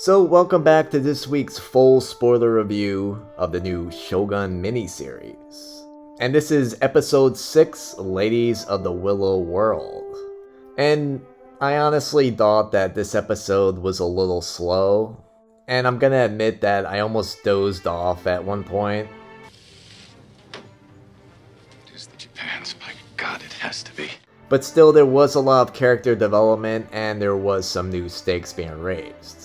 So welcome back to this week's full spoiler review of the new Shogun miniseries. And this is episode 6, Ladies of the Willow World. And I honestly thought that this episode was a little slow. And I'm gonna admit that I almost dozed off at one point. It is the Japan's, my god, it has to be. But still, there was a lot of character development and there was some new stakes being raised.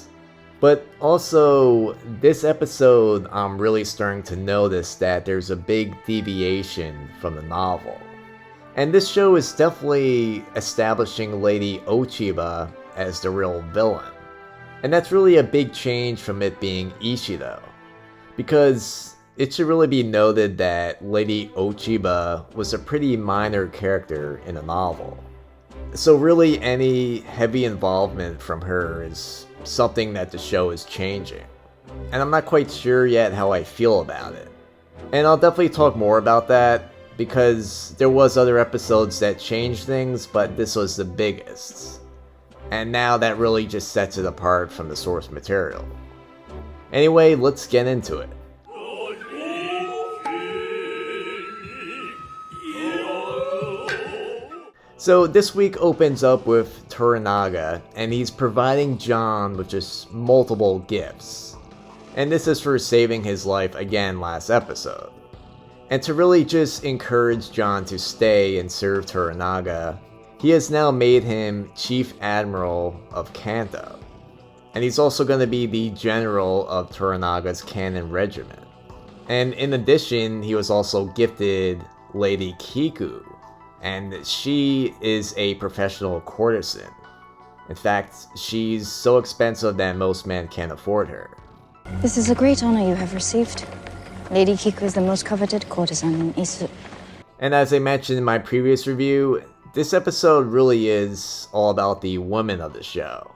But also, this episode, I'm really starting to notice that there's a big deviation from the novel. And this show is definitely establishing Lady Ochiba as the real villain. And that's really a big change from it being Ishido. Because it should really be noted that Lady Ochiba was a pretty minor character in the novel. So really any heavy involvement from her is something that the show is changing. And I'm not quite sure yet how I feel about it. And I'll definitely talk more about that, because there was other episodes that changed things, but this was the biggest. And now that really just sets it apart from the source material. Anyway, let's get into it. So this week opens up with Toranaga, and he's providing John with just multiple gifts. And this is for saving his life again last episode. And to really just encourage John to stay and serve Toranaga, he has now made him Chief Admiral of Kanto. And he's also going to be the general of Toranaga's cannon regiment. And in addition, he was also gifted Lady Kiku, and she is a professional courtesan. In fact, she's so expensive that most men can't afford her. This is a great honor you have received. Lady Kiku is the most coveted courtesan in Isu. And as I mentioned in my previous review, this episode really is all about the women of the show.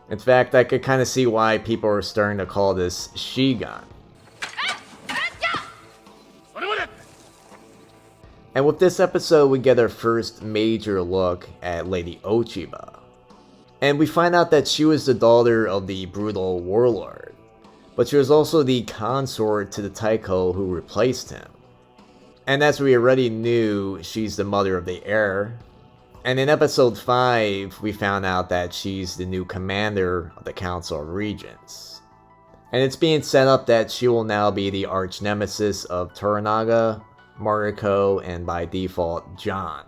In fact, I could kind of see why people are starting to call this Shogun. And with this episode, we get our first major look at Lady Ochiba. And we find out that she was the daughter of the brutal warlord, but she was also the consort to the Taikō who replaced him. And as we already knew, she's the mother of the heir. And in episode 5, we found out that she's the new commander of the Council of Regents. And it's being set up that she will now be the arch nemesis of Toranaga, Mariko, and by default, John.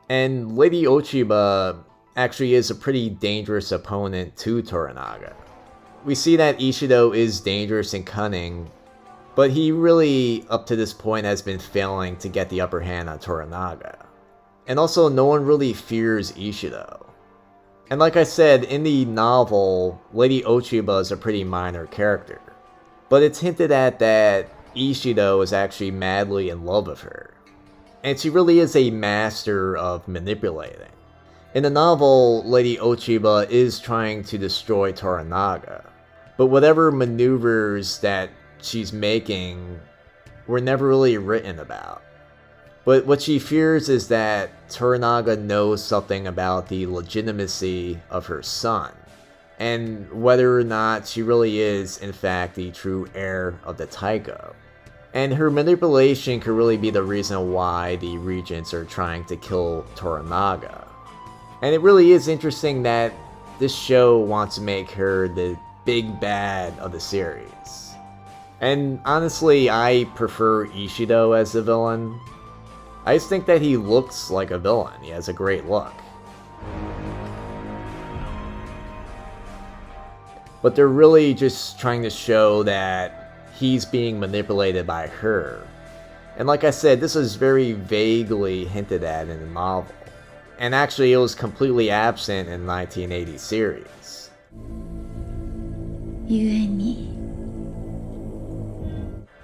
And Lady Ochiba actually is a pretty dangerous opponent to Toranaga. We see that Ishido is dangerous and cunning, but he really, up to this point, has been failing to get the upper hand on Toranaga. And also, no one really fears Ishido. And like I said, in the novel, Lady Ochiba is a pretty minor character. But it's hinted at that Ishido is actually madly in love with her. And she really is a master of manipulating. In the novel, Lady Ochiba is trying to destroy Toranaga. But whatever maneuvers that she's making were never really written about. But what she fears is that Toranaga knows something about the legitimacy of her son, and whether or not she really is, in fact, the true heir of the Taikō. And her manipulation could really be the reason why the regents are trying to kill Toranaga. And it really is interesting that this show wants to make her the big bad of the series. And honestly, I prefer Ishido as the villain. I just think that he looks like a villain. He has a great look. But they're really just trying to show that he's being manipulated by her. And like I said, this is very vaguely hinted at in the novel. And actually, it was completely absent in the 1980 series.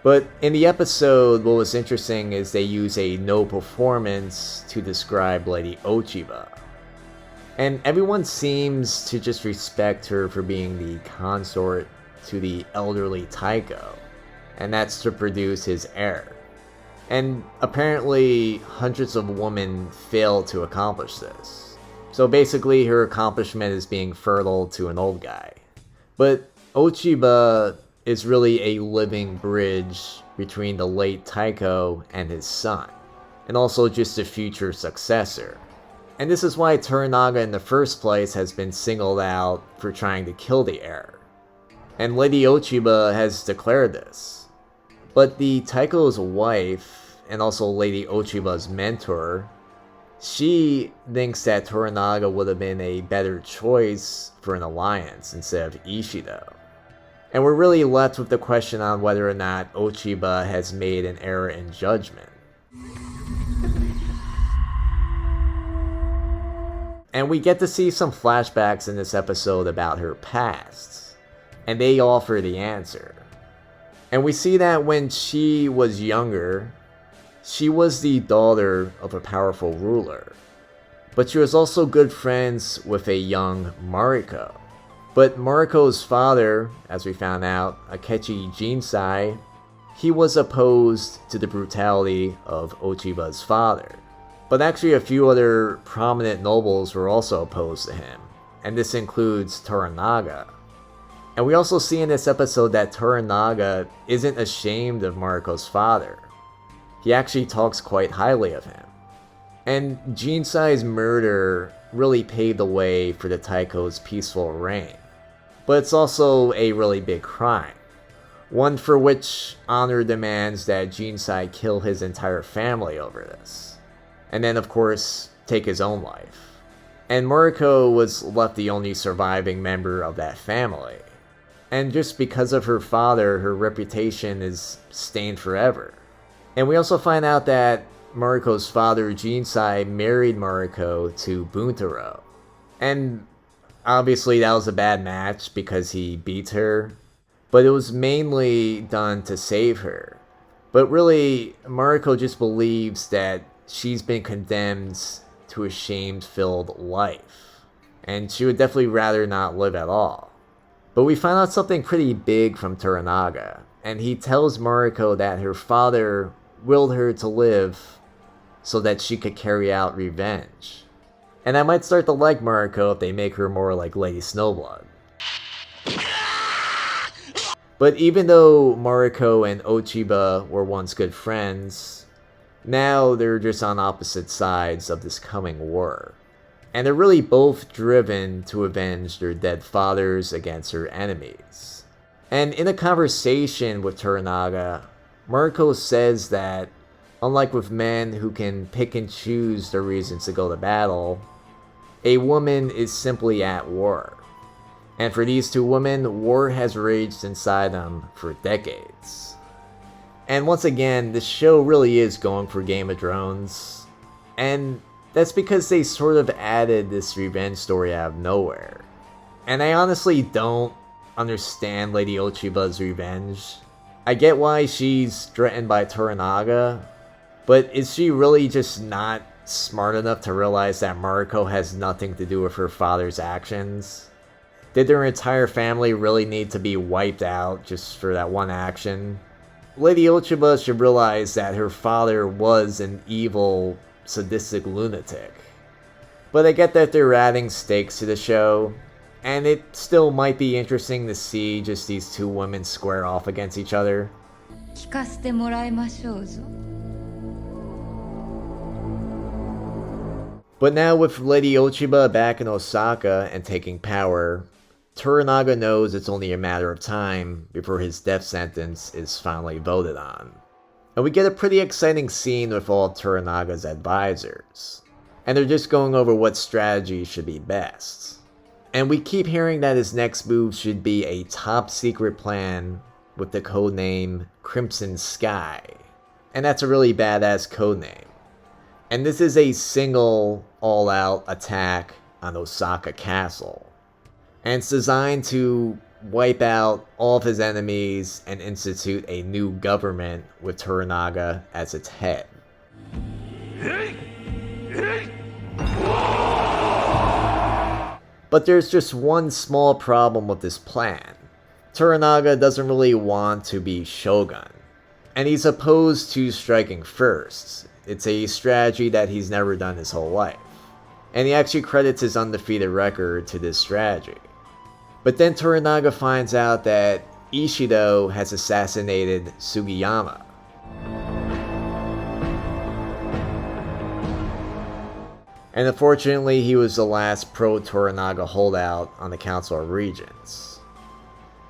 But in the episode, what was interesting is they use a no performance to describe Lady Ochiba. And everyone seems to just respect her for being the consort to the elderly Taikō, and that's to produce his heir. And apparently, hundreds of women fail to accomplish this. So basically, her accomplishment is being fertile to an old guy. But Ochiba is really a living bridge between the late Taikō and his son, and also just a future successor. And this is why Toranaga in the first place has been singled out for trying to kill the heir. And Lady Ochiba has declared this. But the Taikō's wife, and also Lady Ochiba's mentor, she thinks that Toranaga would have been a better choice for an alliance instead of Ishido. And we're really left with the question on whether or not Ochiba has made an error in judgment. And we get to see some flashbacks in this episode about her past, and they offer the answer. And we see that when she was younger, she was the daughter of a powerful ruler, but she was also good friends with a young Mariko. But Mariko's father, as we found out, Akechi Jinsai, he was opposed to the brutality of Ochiba's father. But actually a few other prominent nobles were also opposed to him, and this includes Toranaga. And we also see in this episode that Toranaga isn't ashamed of Mariko's father. He actually talks quite highly of him. And Jinsai's murder really paved the way for the Taikō's peaceful reign. But it's also a really big crime, one for which honor demands that Jinsai kill his entire family over this. And then, of course, take his own life. And Mariko was left the only surviving member of that family. And just because of her father, her reputation is stained forever. And we also find out that Mariko's father, Jinsai, married Mariko to Buntaro. And obviously that was a bad match because he beat her. But it was mainly done to save her. But really, Mariko just believes that she's been condemned to a shame-filled life, and she would definitely rather not live at all. But we find out something pretty big from Toranaga, and he tells Mariko that her father willed her to live so that she could carry out revenge. And I might start to like Mariko if they make her more like Lady Snowblood. But even though Mariko and Ochiba were once good friends, now they're just on opposite sides of this coming war. And they're really both driven to avenge their dead fathers against their enemies. And in a conversation with Toranaga, Mariko says that, unlike with men who can pick and choose their reasons to go to battle, a woman is simply at war. And for these two women, war has raged inside them for decades. And once again, this show really is going for Game of Thrones. And that's because they sort of added this revenge story out of nowhere. And I honestly don't understand Lady Ochiba's revenge. I get why she's threatened by Toranaga, but is she really just not smart enough to realize that Mariko has nothing to do with her father's actions? Did their entire family really need to be wiped out just for that one action? Lady Ochiba should realize that her father was an evil, sadistic lunatic. But I get that they're adding stakes to the show, and it still might be interesting to see just these two women square off against each other. But now with Lady Ochiba back in Osaka and taking power, Toranaga knows it's only a matter of time before his death sentence is finally voted on. And we get a pretty exciting scene with all of Toranaga's advisors. And they're just going over what strategy should be best. And we keep hearing that his next move should be a top secret plan with the codename Crimson Sky. And that's a really badass codename. And this is a single, all-out attack on Osaka Castle. And it's designed to wipe out all of his enemies and institute a new government with Toranaga as its head. But there's just one small problem with this plan. Toranaga doesn't really want to be Shogun, and he's opposed to striking first. It's a strategy that he's never done his whole life, and he actually credits his undefeated record to this strategy. But then Toranaga finds out that Ishido has assassinated Sugiyama. And unfortunately, he was the last pro-Toranaga holdout on the Council of Regents.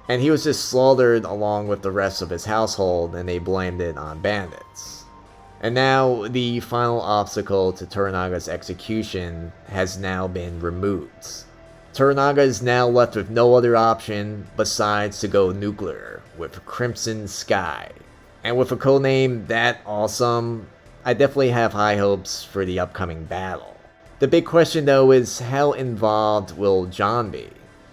And he was just slaughtered along with the rest of his household, and they blamed it on bandits. And now, the final obstacle to Toranaga's execution has now been removed. Toranaga is now left with no other option besides to go nuclear with Crimson Sky. And with a codename that awesome, I definitely have high hopes for the upcoming battle. The big question though is, how involved will John be?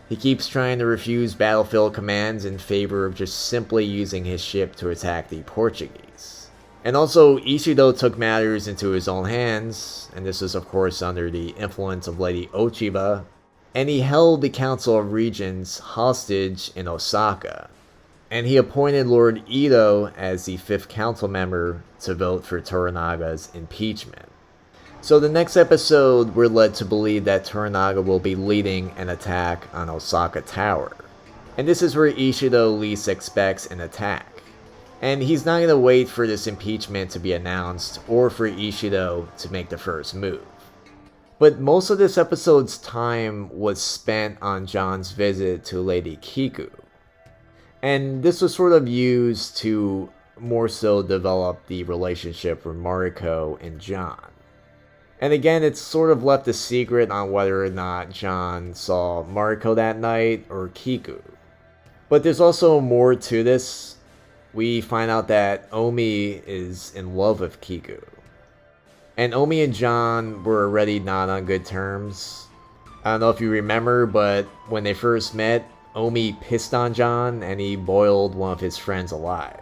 He keeps trying to refuse battlefield commands in favor of just simply using his ship to attack the Portuguese. And also, Ishido took matters into his own hands, and this is of course under the influence of Lady Ochiba, and he held the Council of Regents hostage in Osaka. And he appointed Lord Ito as the 5th council member to vote for Toranaga's impeachment. So the next episode, we're led to believe that Toranaga will be leading an attack on Osaka Tower. And this is where Ishido least expects an attack. And he's not going to wait for this impeachment to be announced or for Ishido to make the first move. But most of this episode's time was spent on John's visit to Lady Kiku. And this was sort of used to more so develop the relationship with Mariko and John. And again, it's sort of left a secret on whether or not John saw Mariko that night or Kiku. But there's also more to this. We find out that Omi is in love with Kiku. And Omi and John were already not on good terms. I don't know if you remember, but when they first met, Omi pissed on John and he boiled one of his friends alive.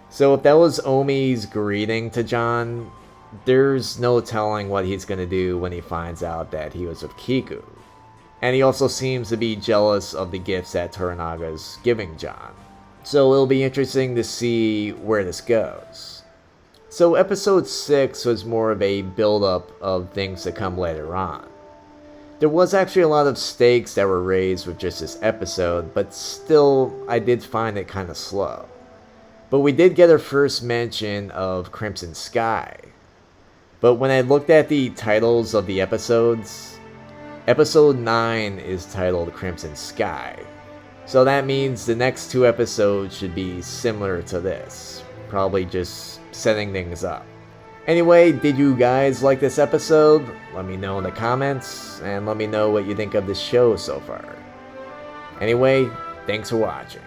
So if that was Omi's greeting to John, there's no telling what he's going to do when he finds out that he was with Kiku. And he also seems to be jealous of the gifts that Toranaga's giving John. So it'll be interesting to see where this goes. So episode 6 was more of a build-up of things to come later on. There was actually a lot of stakes that were raised with just this episode, but still, I did find it kind of slow. But we did get our first mention of Crimson Sky. But when I looked at the titles of the episodes, episode 9 is titled Crimson Sky. So that means the next 2 episodes should be similar to this. Probably just setting things up. Anyway, did you guys like this episode? Let me know in the comments, and let me know what you think of this show so far. Anyway, thanks for watching.